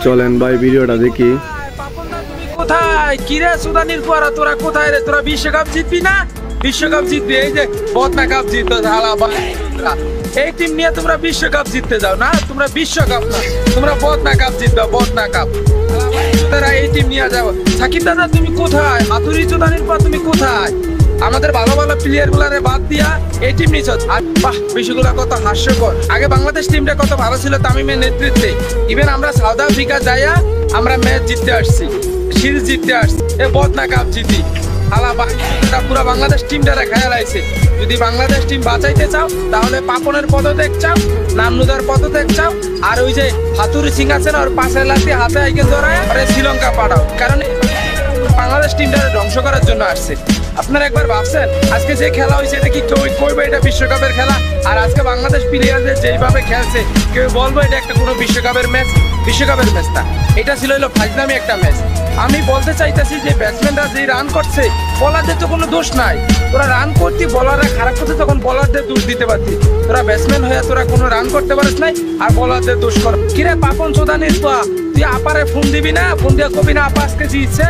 চলেন ভাই ভিডিওটা দেখি। কোথায় কিরে সুদানির পরা, তোরা কোথায় রে? তোরা বিশ্বকাপ জিতবি না? বিশ্বকাপ জিতবি, এই যে বদনা কাপ জিততো ঝালা। এই টিম নিয়ে তোমরা বিশ্বকাপ জিততে যাও না? তোমরা বিশ্বকাপ না, তোমরা বদনা কাপ জিতবে, বদনা কাপ। তোরা এই টিম নিয়ে যাও। সাকিব দাদা তুমি কোথায়? হাতুড়ি সুদানির পর তুমি কোথায়? আমাদের ভালো ভালো প্লেয়ার গুলারে বাদ দিয়া এই টিম নিয়েছ। বাহ, বিষয়গুলো কত হাস্যকর। আগে বাংলাদেশ টিমটা কত ভালো ছিল তামিমের নেতৃত্বে। ইভেন আমরা সাউথ আফ্রিকা যাইয়া আমরা ম্যাচ জিততে আসছি, সিরিজ জিততে আসছি, এ বদনা কাপ জিতি। পুরো বাংলাদেশ টিমটা খেয়াল আইছে। যদি বাংলাদেশ টিম বাঁচাইতে চাও তাহলে পাপনের পদত্যাগ চাও, নামনুদার পদত্যাগ চাও, আর ওই যে হাতুড়ি সিং আছে না, ওর পাশে লাঠি হাতে আইকে ধরায় শ্রীলঙ্কা পাঠাও। কারণ বাংলাদেশ টিমটা ধ্বংস করার জন্য আসছে। আপনারা একবার ভাবছেন আজকে যে খেলা হয়েছে এটা কি কেউ কইবে এটা বিশ্বকাপের খেলা? আর আজকে বাংলাদেশ প্লেয়ারদের যেইভাবে খেলছে কেউ বলবো এটা একটা কোনো বিশ্বকাপের ম্যাচ? বিশ্বকাপের ম্যাচ না, এটা ছিল হলো ফাজলামি একটা ম্যাচ। আমি বলতে চাইতেছি যে ব্যাটসম্যানরা যে রান করছে বলারদের তো কোনো দোষ নাই। তোরা রান করতি, বলাররা খারাপ করতে তখন বলারদের দোষ দিতে পারতি। তোরা ব্যাটসম্যান হয়ে তোরা কোনো রান করতে পারিস নাই আর বলারদের দোষ কর। কিরে পাপন চোদানির পা, তুই আপারে ফোন দিবি না? ফোন দিয়ে কবি না আপা আজকে জিতছে?